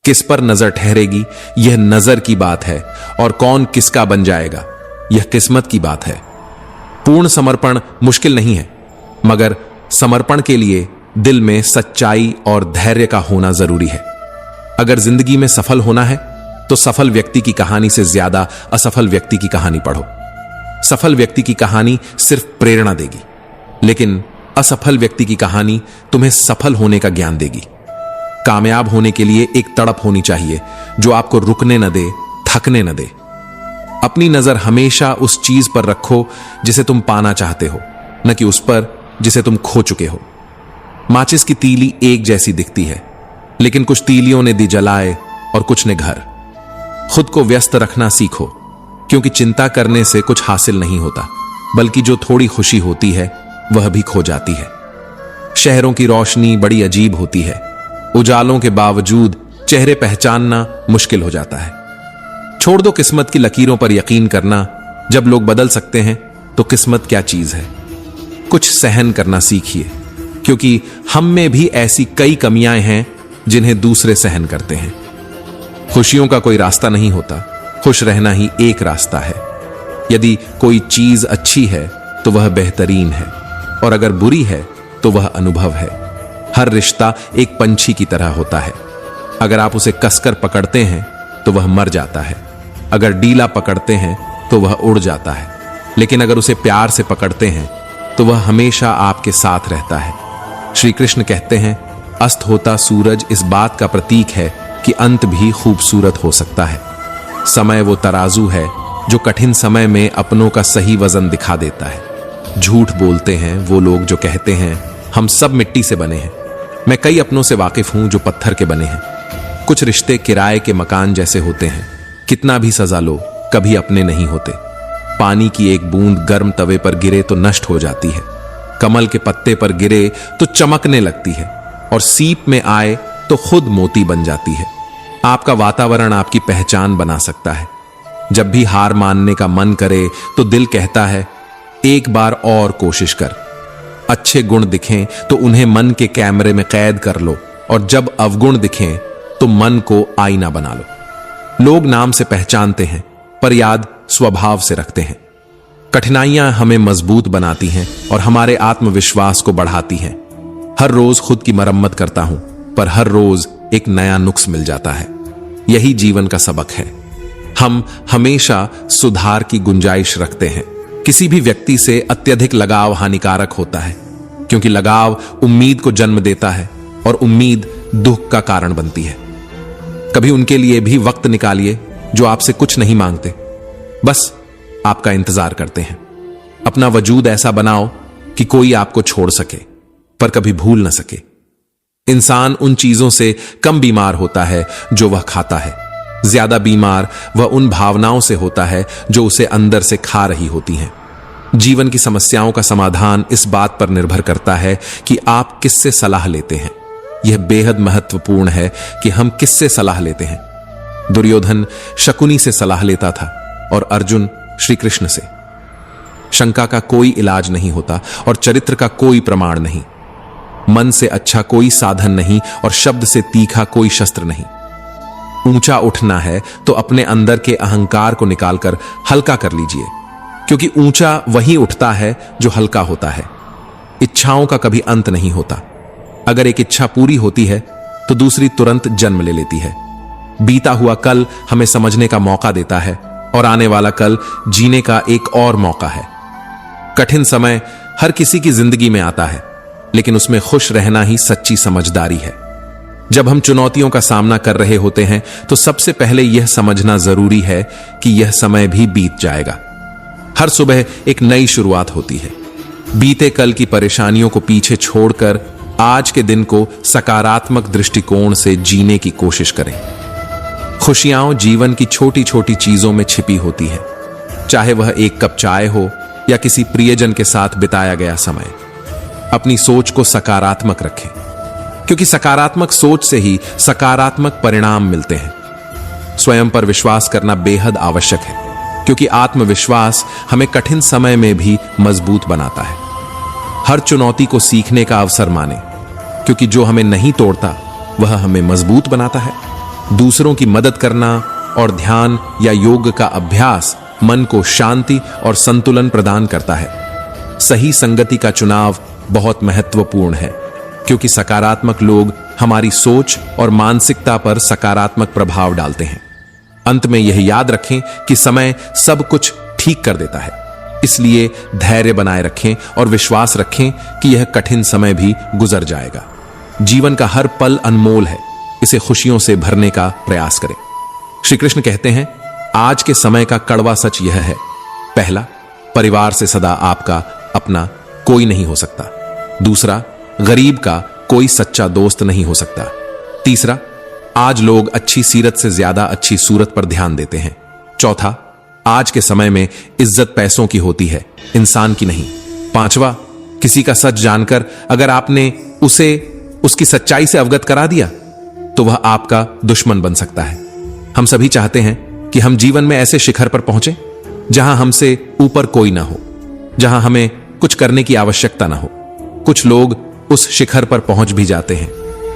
किस पर नजर ठहरेगी, यह नजर की बात है, और कौन किसका बन जाएगा, यह किस्मत की बात है। पूर्ण समर्पण मुश्किल नहीं है, मगर समर्पण के लिए दिल में सच्चाई और धैर्य का होना जरूरी है। अगर जिंदगी में सफल होना है, तो सफल व्यक्ति की कहानी से ज्यादा असफल व्यक्ति की कहानी पढ़ो। सफल व्यक्ति की कहानी सिर्फ प्रेरणा देगी, लेकिन असफल व्यक्ति की कहानी तुम्हें सफल होने का ज्ञान देगी। कामयाब होने के लिए एक तड़प होनी चाहिए जो आपको रुकने न दे, थकने न दे। अपनी नजर हमेशा उस चीज पर रखो जिसे तुम पाना चाहते हो, न कि उस पर जिसे तुम खो चुके हो। माचिस की तीली एक जैसी दिखती है, लेकिन कुछ तीलियों ने दी जलाए और कुछ ने घर। खुद को व्यस्त रखना सीखो, क्योंकि चिंता करने से कुछ हासिल नहीं होता, बल्कि जो थोड़ी खुशी होती है वह भी खो जाती है। शहरों की रोशनी बड़ी अजीब होती है, उजालों के बावजूद चेहरे पहचानना मुश्किल हो जाता है। छोड़ दो किस्मत की लकीरों पर यकीन करना। जब लोग बदल सकते हैं तो किस्मत क्या चीज है। कुछ सहन करना सीखिए, क्योंकि हम में भी ऐसी कई कमियां हैं जिन्हें दूसरे सहन करते हैं। खुशियों का कोई रास्ता नहीं होता, खुश रहना ही एक रास्ता है। यदि कोई चीज अच्छी है तो वह बेहतरीन है, और अगर बुरी है तो वह अनुभव है। हर रिश्ता एक पंछी की तरह होता है। अगर आप उसे कसकर पकड़ते हैं तो वह मर जाता है, अगर ढीला पकड़ते हैं तो वह उड़ जाता है, लेकिन अगर उसे प्यार से पकड़ते हैं तो वह हमेशा आपके साथ रहता है। श्री कृष्ण कहते हैं, अस्त होता सूरज इस बात का प्रतीक है कि अंत भी खूबसूरत हो सकता है। समय वो तराजू है जो कठिन समय में अपनों का सही वजन दिखा देता है। झूठ बोलते हैं वो लोग जो कहते हैं हम सब मिट्टी से बने हैं। मैं कई अपनों से वाकिफ हूं जो पत्थर के बने हैं। कुछ रिश्ते किराए के मकान जैसे होते हैं, कितना भी सजा लो कभी अपने नहीं होते। पानी की एक बूंद गर्म तवे पर गिरे तो नष्ट हो जाती है, कमल के पत्ते पर गिरे तो चमकने लगती है, और सीप में आए तो खुद मोती बन जाती है। आपका वातावरण आपकी पहचान बना सकता है। जब भी हार मानने का मन करे तो दिल कहता है एक बार और कोशिश कर। अच्छे गुण दिखें तो उन्हें मन के कैमरे में कैद कर लो, और जब अवगुण दिखें तो मन को आईना बना लो। लोग नाम से पहचानते हैं पर याद स्वभाव से रखते हैं। कठिनाइयां हमें मजबूत बनाती हैं और हमारे आत्मविश्वास को बढ़ाती हैं। हर रोज खुद की मरम्मत करता हूं, पर हर रोज एक नया नुक्स मिल जाता है। यही जीवन का सबक है। हम हमेशा सुधार की गुंजाइश रखते हैं। किसी भी व्यक्ति से अत्यधिक लगाव हानिकारक होता है, क्योंकि लगाव उम्मीद को जन्म देता है और उम्मीद दुख का कारण बनती है। कभी उनके लिए भी वक्त निकालिए जो आपसे कुछ नहीं मांगते, बस आपका इंतजार करते हैं। अपना वजूद ऐसा बनाओ कि कोई आपको छोड़ सके पर कभी भूल न सके। इंसान उन चीजों से कम बीमार होता है जो वह खाता है। ज्यादा बीमार वह उन भावनाओं से होता है जो उसे अंदर से खा रही होती हैं। जीवन की समस्याओं का समाधान इस बात पर निर्भर करता है कि आप किससे सलाह लेते हैं। यह बेहद महत्वपूर्ण है कि हम किससे सलाह लेते हैं। दुर्योधन शकुनी से सलाह लेता था और अर्जुन श्री कृष्ण से। शंका का कोई इलाज नहीं होता और चरित्र का कोई प्रमाण नहीं। मन से अच्छा कोई साधन नहीं और शब्द से तीखा कोई शस्त्र नहीं। ऊंचा उठना है तो अपने अंदर के अहंकार को निकालकर हल्का कर लीजिए, क्योंकि ऊंचा वही उठता है जो हल्का होता है। इच्छाओं का कभी अंत नहीं होता। अगर एक इच्छा पूरी होती है तो दूसरी तुरंत जन्म ले लेती है। बीता हुआ कल हमें समझने का मौका देता है और आने वाला कल जीने का एक और मौका है। कठिन समय हर किसी की जिंदगी में आता है, लेकिन उसमें खुश रहना ही सच्ची समझदारी है। जब हम चुनौतियों का सामना कर रहे होते हैं तो सबसे पहले यह समझना जरूरी है कि यह समय भी बीत जाएगा। हर सुबह एक नई शुरुआत होती है। बीते कल की परेशानियों को पीछे छोड़कर आज के दिन को सकारात्मक दृष्टिकोण से जीने की कोशिश करें। खुशियां जीवन की छोटी छोटी चीजों में छिपी होती है, चाहे वह एक कप चाय हो या किसी प्रियजन के साथ बिताया गया समय। अपनी सोच को सकारात्मक रखें, क्योंकि सकारात्मक सोच से ही सकारात्मक परिणाम मिलते हैं। स्वयं पर विश्वास करना बेहद आवश्यक है, क्योंकि आत्मविश्वास हमें कठिन समय में भी मजबूत बनाता है। हर चुनौती को सीखने का अवसर माने, क्योंकि जो हमें नहीं तोड़ता वह हमें मजबूत बनाता है। दूसरों की मदद करना और ध्यान या योग का अभ्यास मन को शांति और संतुलन प्रदान करता है। सही संगति का चुनाव बहुत महत्वपूर्ण है, क्योंकि सकारात्मक लोग हमारी सोच और मानसिकता पर सकारात्मक प्रभाव डालते हैं। अंत में यह याद रखें कि समय सब कुछ ठीक कर देता है, इसलिए धैर्य बनाए रखें और विश्वास रखें कि यह कठिन समय भी गुजर जाएगा। जीवन का हर पल अनमोल है, इसे खुशियों से भरने का प्रयास करें। श्री कृष्ण कहते हैं, आज के समय का कड़वा सच यह है, पहला, परिवार से सदा आपका अपना कोई नहीं हो सकता। दूसरा, गरीब का कोई सच्चा दोस्त नहीं हो सकता। तीसरा, आज लोग अच्छी सीरत से ज्यादा अच्छी सूरत पर ध्यान देते हैं। चौथा, आज के समय में इज्जत पैसों की होती है, इंसान की नहीं। पांचवा, किसी का सच जानकर अगर आपने उसे उसकी सच्चाई से अवगत करा दिया तो वह आपका दुश्मन बन सकता है। हम सभी चाहते हैं कि हम जीवन में ऐसे शिखर पर पहुंचे जहां हमसे ऊपर कोई ना हो, जहां हमें कुछ करने की आवश्यकता ना हो। कुछ लोग उस शिखर पर पहुंच भी जाते हैं,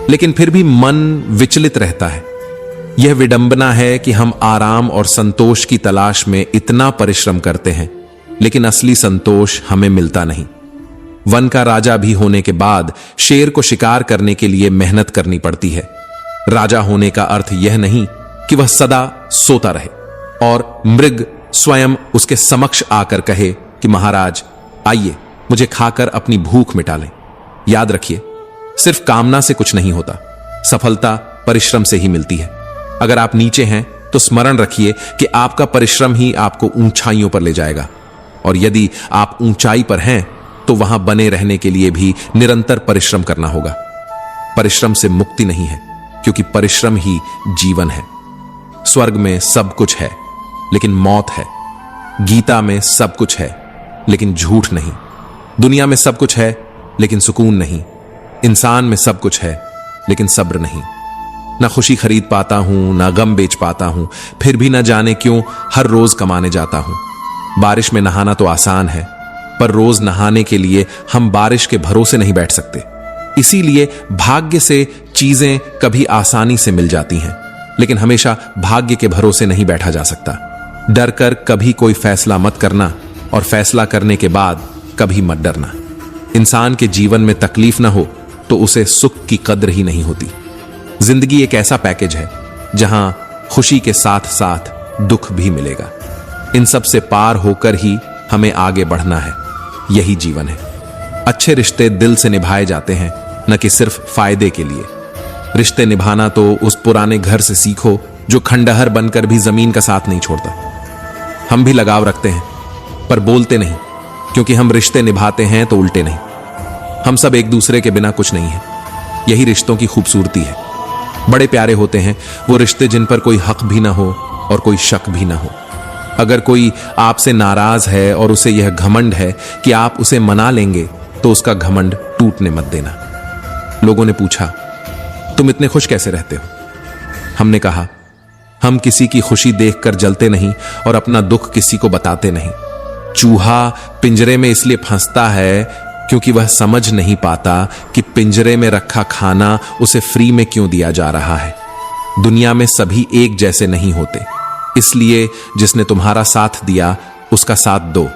लेकिन फिर भी मन विचलित रहता है। यह विडंबना है कि हम आराम और संतोष की तलाश में इतना परिश्रम करते हैं, लेकिन असली संतोष हमें मिलता नहीं। वन का राजा भी होने के बाद शेर को शिकार करने के लिए मेहनत करनी पड़ती है। राजा होने का अर्थ यह नहीं कि वह सदा सोता रहे और मृग स्वयं उसके समक्ष आकर कहे कि महाराज आइए मुझे खाकर अपनी भूख मिटा लें। याद रखिए, सिर्फ कामना से कुछ नहीं होता, सफलता परिश्रम से ही मिलती है। अगर आप नीचे हैं तो स्मरण रखिए कि आपका परिश्रम ही आपको ऊंचाइयों पर ले जाएगा, और यदि आप ऊंचाई पर हैं तो वहां बने रहने के लिए भी निरंतर परिश्रम करना होगा। परिश्रम से मुक्ति नहीं है, क्योंकि परिश्रम ही जीवन है। स्वर्ग में सब कुछ है लेकिन मौत है। गीता में सब कुछ है लेकिन झूठ नहीं। दुनिया में सब कुछ है लेकिन सुकून नहीं। इंसान में सब कुछ है लेकिन सब्र नहीं। ना खुशी खरीद पाता हूं, ना गम बेच पाता हूं, फिर भी न जाने क्यों हर रोज कमाने जाता हूं। बारिश में नहाना तो आसान है, पर रोज नहाने के लिए हम बारिश के भरोसे नहीं बैठ सकते। इसीलिए भाग्य से चीजें कभी आसानी से मिल जाती हैं, लेकिन हमेशा भाग्य के भरोसे नहीं बैठा जा सकता। डर कर कभी कोई फैसला मत करना, और फैसला करने के बाद कभी मत डरना। इंसान के जीवन में तकलीफ ना हो तो उसे सुख की कद्र ही नहीं होती। जिंदगी एक ऐसा पैकेज है जहां खुशी के साथ साथ दुख भी मिलेगा। इन सब से पार होकर ही हमें आगे बढ़ना है। यही जीवन है। अच्छे रिश्ते दिल से निभाए जाते हैं, न कि सिर्फ फायदे के लिए। रिश्ते निभाना तो उस पुराने घर से सीखो जो खंडहर बनकर भी जमीन का साथ नहीं छोड़ता। हम भी लगाव रखते हैं पर बोलते नहीं, क्योंकि हम रिश्ते निभाते हैं तो उल्टे नहीं। हम सब एक दूसरे के बिना कुछ नहीं है। यही रिश्तों की खूबसूरती है। बड़े प्यारे होते हैं वो रिश्ते जिन पर कोई हक भी ना हो और कोई शक भी ना हो। अगर कोई आपसे नाराज है और उसे यह घमंड है कि आप उसे मना लेंगे, तो उसका घमंड टूटने मत देना। लोगों ने पूछा, तुम इतने खुश कैसे रहते हो? हमने कहा, हम किसी की खुशी देखकर जलते नहीं और अपना दुख किसी को बताते नहीं। चूहा पिंजरे में इसलिए फंसता है क्योंकि वह समझ नहीं पाता कि पिंजरे में रखा खाना उसे फ्री में क्यों दिया जा रहा है। दुनिया में सभी एक जैसे नहीं होते, इसलिए जिसने तुम्हारा साथ दिया उसका साथ दो,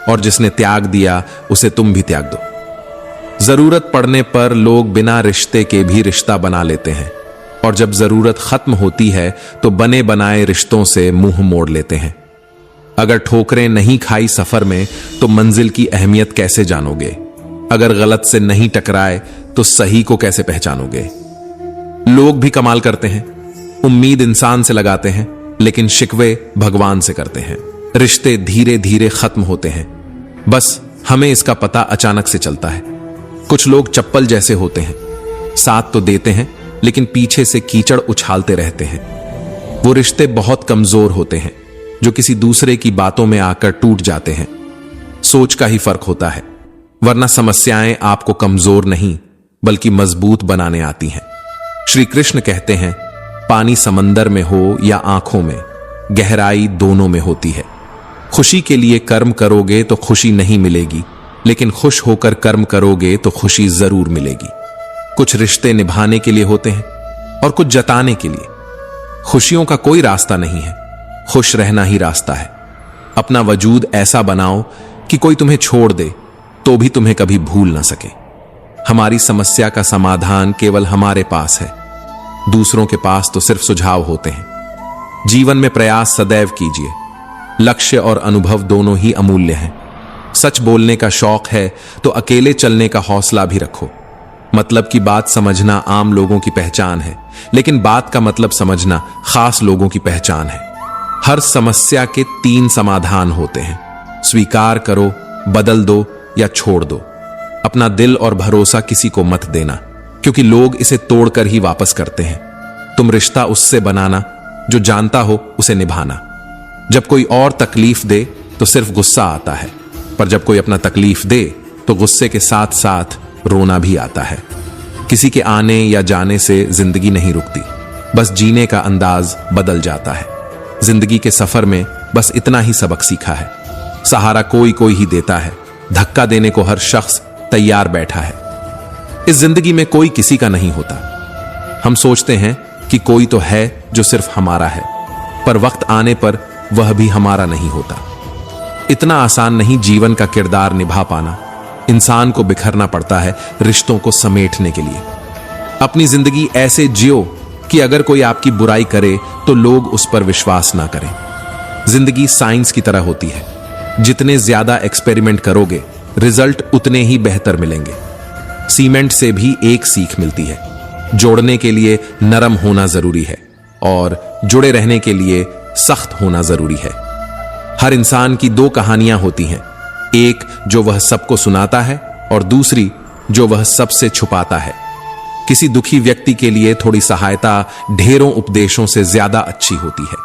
और जिसने त्याग दिया उसे तुम भी त्याग दो। जरूरत पड़ने पर लोग बिना रिश्ते के भी रिश्ता बना लेते हैं, और जब जरूरत खत्म होती है तो बने बनाए रिश्तों से मुंह मोड़ लेते हैं। अगर ठोकरें नहीं खाई सफर में तो मंजिल की अहमियत कैसे जानोगे? अगर गलत से नहीं टकराए तो सही को कैसे पहचानोगे? लोग भी कमाल करते हैं। उम्मीद इंसान से लगाते हैं, लेकिन शिकवे भगवान से करते हैं। रिश्ते धीरे धीरे खत्म होते हैं, बस हमें इसका पता अचानक से चलता है। कुछ लोग चप्पल जैसे होते हैं, साथ तो देते हैं लेकिन पीछे से कीचड़ उछालते रहते हैं। वो रिश्ते बहुत कमजोर होते हैं जो किसी दूसरे की बातों में आकर टूट जाते हैं। सोच का ही फर्क होता है, वरना समस्याएं आपको कमजोर नहीं बल्कि मजबूत बनाने आती हैं। श्री कृष्ण कहते हैं, पानी समंदर में हो या आंखों में, गहराई दोनों में होती है। खुशी के लिए कर्म करोगे तो खुशी नहीं मिलेगी, लेकिन खुश होकर कर्म करोगे तो खुशी जरूर मिलेगी। कुछ रिश्ते निभाने के लिए होते हैं और कुछ जताने के लिए। खुशियों का कोई रास्ता नहीं है, खुश रहना ही रास्ता है। अपना वजूद ऐसा बनाओ कि कोई तुम्हें छोड़ दे तो भी तुम्हें कभी भूल ना सके। हमारी समस्या का समाधान केवल हमारे पास है, दूसरों के पास तो सिर्फ सुझाव होते हैं। जीवन में प्रयास सदैव कीजिए। लक्ष्य और अनुभव दोनों ही अमूल्य हैं। सच बोलने का शौक है तो अकेले चलने का हौसला भी रखो। मतलब की बात समझना आम लोगों की पहचान है, लेकिन बात का मतलब समझना खास लोगों की पहचान है। हर समस्या के 3 समाधान होते हैं, स्वीकार करो, बदल दो या छोड़ दो। अपना दिल और भरोसा किसी को मत देना, क्योंकि लोग इसे तोड़कर ही वापस करते हैं। तुम रिश्ता उससे बनाना जो जानता हो उसे निभाना। जब कोई और तकलीफ दे तो सिर्फ गुस्सा आता है, पर जब कोई अपना तकलीफ दे तो गुस्से के साथ साथ रोना भी आता है। किसी के आने या जाने से जिंदगी नहीं रुकती, बस जीने का अंदाज बदल जाता है। जिंदगी के सफर में बस इतना ही सबक सीखा है, सहारा कोई कोई ही देता है, धक्का देने को हर शख्स तैयार बैठा है। इस जिंदगी में कोई किसी का नहीं होता। हम सोचते हैं कि कोई तो है जो सिर्फ हमारा है, पर वक्त आने पर वह भी हमारा नहीं होता। इतना आसान नहीं जीवन का किरदार निभा पाना। इंसान को बिखरना पड़ता है रिश्तों को समेटने के लिए। अपनी जिंदगी ऐसे जियो कि अगर कोई आपकी बुराई करे तो लोग उस पर विश्वास ना करें। जिंदगी साइंस की तरह होती है, जितने ज्यादा एक्सपेरिमेंट करोगे रिजल्ट उतने ही बेहतर मिलेंगे। सीमेंट से भी एक सीख मिलती है, जोड़ने के लिए नरम होना जरूरी है और जुड़े रहने के लिए सख्त होना जरूरी है। हर इंसान की दो कहानियां होती हैं, एक जो वह सबको सुनाता है और दूसरी जो वह सबसे छुपाता है। किसी दुखी व्यक्ति के लिए थोड़ी सहायता ढेरों उपदेशों से ज्यादा अच्छी होती है।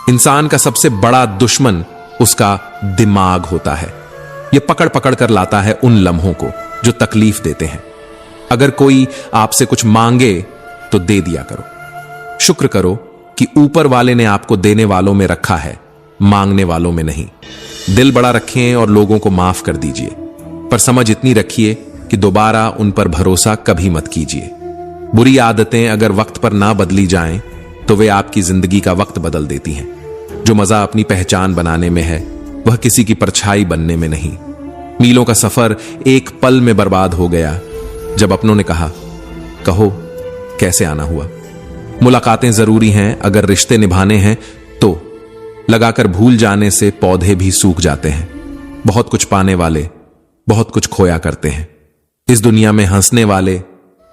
इंसान का सबसे बड़ा दुश्मन उसका दिमाग होता है। यह पकड़ पकड़ कर लाता है उन लम्हों को जो तकलीफ देते हैं। अगर कोई आपसे कुछ मांगे तो दे दिया करो। शुक्र करो कि ऊपर वाले ने आपको देने वालों में रखा है, मांगने वालों में नहीं। दिल बड़ा रखें और लोगों को माफ कर दीजिए, पर समझ इतनी रखिए कि दोबारा उन पर भरोसा कभी मत कीजिए। बुरी आदतें अगर वक्त पर ना बदली जाएं तो वे आपकी जिंदगी का वक्त बदल देती हैं। जो मजा अपनी पहचान बनाने में है वह किसी की परछाई बनने में नहीं। मीलों का सफर एक पल में बर्बाद हो गया जब अपनों ने कहा, कहो कैसे आना हुआ। मुलाकातें जरूरी हैं, अगर रिश्ते निभाने हैं तो लगाकर भूल जाने से पौधे भी सूख जाते हैं। बहुत कुछ पाने वाले बहुत कुछ खोया करते हैं। इस दुनिया में हंसने वाले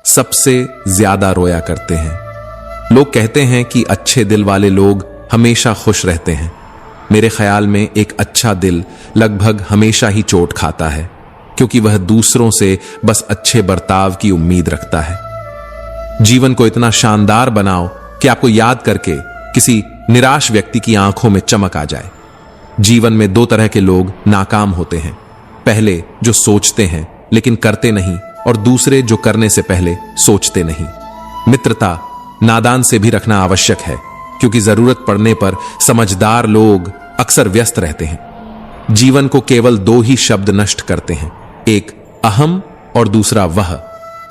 सबसे ज्यादा रोया करते हैं। लोग कहते हैं कि अच्छे दिल वाले लोग हमेशा खुश रहते हैं। मेरे ख्याल में एक अच्छा दिल लगभग हमेशा ही चोट खाता है, क्योंकि वह दूसरों से बस अच्छे बर्ताव की उम्मीद रखता है। जीवन को इतना शानदार बनाओ कि आपको याद करके किसी निराश व्यक्ति की आंखों में चमक आ जाए। जीवन में दो तरह के लोग नाकाम होते हैं, पहले जो सोचते हैं लेकिन करते नहीं, और दूसरे जो करने से पहले सोचते नहीं। मित्रता नादान से भी रखना आवश्यक है, क्योंकि जरूरत पड़ने पर समझदार लोग अक्सर व्यस्त रहते हैं। जीवन को केवल दो ही शब्द नष्ट करते हैं, एक अहम और दूसरा वह,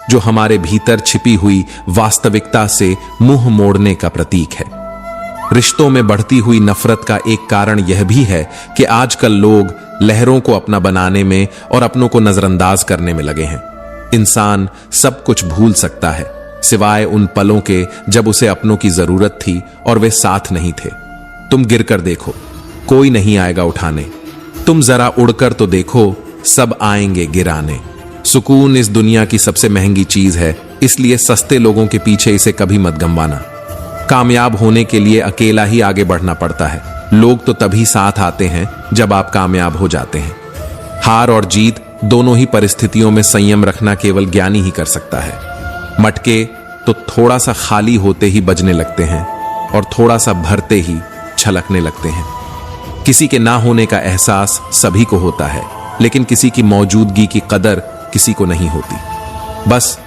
जो हमारे भीतर छिपी हुई वास्तविकता से मुंह मोड़ने का प्रतीक है। रिश्तों में बढ़ती हुई नफरत का एक कारण यह भी है कि आजकल लोग लहरों को अपना बनाने में और अपनों को नजरअंदाज करने में लगे हैं। इंसान सब कुछ भूल सकता है सिवाय उन पलों के जब उसे अपनों की जरूरत थी और वे साथ नहीं थे। तुम गिरकर देखो, कोई नहीं आएगा उठाने। तुम जरा उड़कर तो देखो, सब आएंगे गिराने। सुकून इस दुनिया की सबसे महंगी चीज है, इसलिए सस्ते लोगों के पीछे इसे कभी मत गंवाना। कामयाब होने के लिए अकेला ही आगे बढ़ना पड़ता है। लोग तो तभी साथ आते हैं जब आप कामयाब हो जाते हैं। हार और जीत दोनों ही परिस्थितियों में संयम रखना केवल ज्ञानी ही कर सकता है। मटके तो थोड़ा सा खाली होते ही बजने लगते हैं और थोड़ा सा भरते ही छलकने लगते हैं। किसी के ना होने का एहसास सभी को होता है, लेकिन किसी की मौजूदगी की कदर किसी को नहीं होती। बस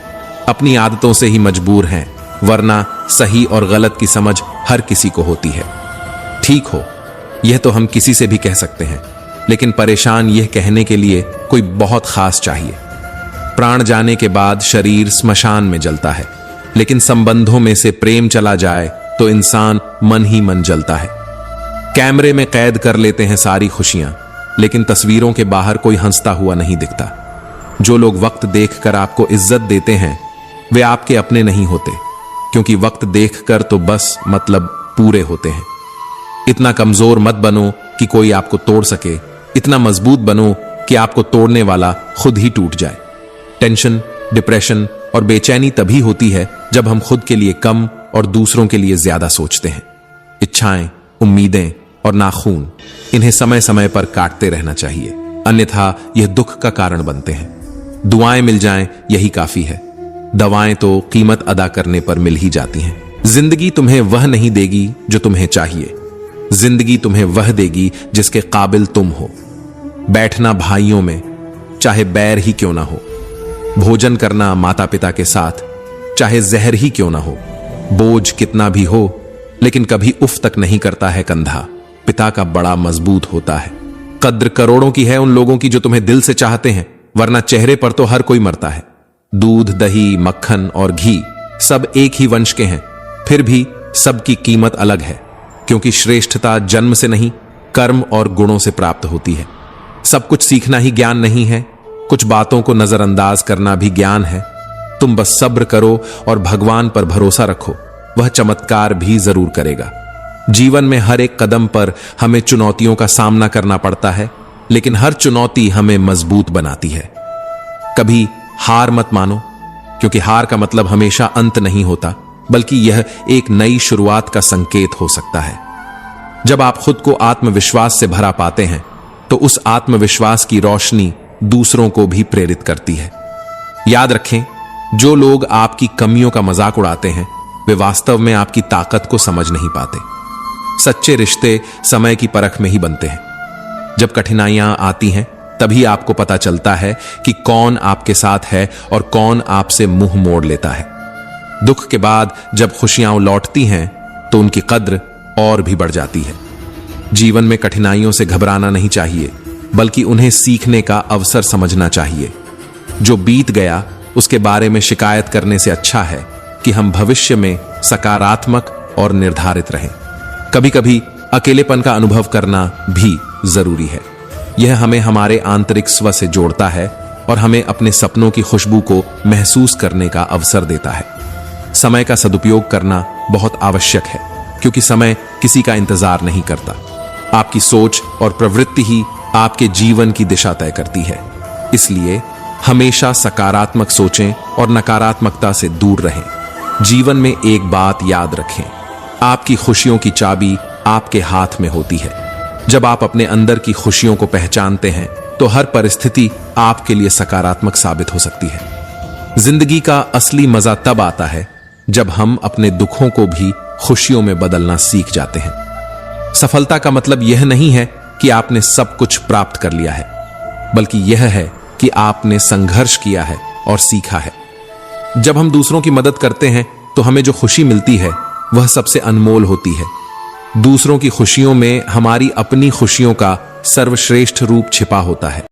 अपनी आदतों से ही मजबूर हैं, वरना सही और गलत की समझ हर किसी को होती है। ठीक हो, यह तो हम किसी से भी कह सकते हैं, लेकिन परेशान यह कहने के लिए कोई बहुत खास चाहिए। प्राण जाने के बाद शरीर स्मशान में जलता है, लेकिन संबंधों में से प्रेम चला जाए तो इंसान मन ही मन जलता है। कैमरे में कैद कर लेते हैं सारी खुशियां, लेकिन तस्वीरों के बाहर कोई हंसता हुआ नहीं दिखता। जो लोग वक्त देखकर आपको इज्जत देते हैं वे आपके अपने नहीं होते, क्योंकि वक्त देखकर तो बस मतलब पूरे होते हैं। इतना कमजोर मत बनो कि कोई आपको तोड़ सके, इतना मजबूत बनो कि आपको तोड़ने वाला खुद ही टूट जाए। टेंशन, डिप्रेशन और बेचैनी तभी होती है जब हम खुद के लिए कम और दूसरों के लिए ज्यादा सोचते हैं। इच्छाएं, उम्मीदें और नाखून, इन्हें समय समय पर काटते रहना चाहिए, अन्यथा यह दुख का कारण बनते हैं। दुआएं मिल जाएं यही काफी है, दवाएं तो कीमत अदा करने पर मिल ही जाती हैं। जिंदगी तुम्हें वह नहीं देगी जो तुम्हें चाहिए, जिंदगी तुम्हें वह देगी जिसके काबिल तुम हो। बैठना भाइयों में, चाहे बैर ही क्यों ना हो। भोजन करना माता पिता के साथ, चाहे जहर ही क्यों ना हो। बोझ कितना भी हो, लेकिन कभी उफ तक नहीं करता है कंधा, पिता का बड़ा मजबूत होता है। कद्र करोड़ों की है उन लोगों की जो तुम्हें दिल से चाहते हैं, वरना चेहरे पर तो हर कोई मरता है। दूध, दही, मक्खन और घी सब एक ही वंश के हैं, फिर भी सबकी कीमत अलग है, क्योंकि श्रेष्ठता जन्म से नहीं कर्म और गुणों से प्राप्त होती है। सब कुछ सीखना ही ज्ञान नहीं है, कुछ बातों को नजरअंदाज करना भी ज्ञान है। तुम बस सब्र करो और भगवान पर भरोसा रखो, वह चमत्कार भी जरूर करेगा। जीवन में हर एक कदम पर हमें चुनौतियों का सामना करना पड़ता है, लेकिन हर चुनौती हमें मजबूत बनाती है। कभी हार मत मानो, क्योंकि हार का मतलब हमेशा अंत नहीं होता, बल्कि यह एक नई शुरुआत का संकेत हो सकता है। जब आप खुद को आत्मविश्वास से भरा पाते हैं, तो उस आत्मविश्वास की रोशनी दूसरों को भी प्रेरित करती है। याद रखें, जो लोग आपकी कमियों का मजाक उड़ाते हैं, वे वास्तव में आपकी ताकत को समझ नहीं पाते। सच्चे रिश्ते समय की परख में ही बनते हैं। जब कठिनाइयां आती हैं, तभी आपको पता चलता है कि कौन आपके साथ है और कौन आपसे मुंह मोड़ लेता है। दुख के बाद जब खुशियां लौटती हैं, तो उनकी कद्र और भी बढ़ जाती है। जीवन में कठिनाइयों से घबराना नहीं चाहिए, बल्कि उन्हें सीखने का अवसर समझना चाहिए। जो बीत गया उसके बारे में शिकायत करने से अच्छा है कि हम भविष्य में सकारात्मक और निर्धारित रहें। कभी कभी अकेलेपन का अनुभव करना भी जरूरी है। यह हमें हमारे आंतरिक स्व से जोड़ता है और हमें अपने सपनों की खुशबू को महसूस करने का अवसर देता है। समय का सदुपयोग करना बहुत आवश्यक है, क्योंकि समय किसी का इंतजार नहीं करता। आपकी सोच और प्रवृत्ति ही आपके जीवन की दिशा तय करती है। इसलिए हमेशा सकारात्मक सोचें और नकारात्मकता से दूर रहें। जीवन में एक बात याद रखें, आपकी खुशियों की चाबी आपके हाथ में होती है। जब आप अपने अंदर की खुशियों को पहचानते हैं, तो हर परिस्थिति आपके लिए सकारात्मक साबित हो सकती है। जिंदगी का असली मजा तब आता है जब हम अपने दुखों को भी खुशियों में बदलना सीख जाते हैं। सफलता का मतलब यह नहीं है कि आपने सब कुछ प्राप्त कर लिया है, बल्कि यह है कि आपने संघर्ष किया है और सीखा है। जब हम दूसरों की मदद करते हैं, तो हमें जो खुशी मिलती है वह सबसे अनमोल होती है। दूसरों की खुशियों में हमारी अपनी खुशियों का सर्वश्रेष्ठ रूप छिपा होता है।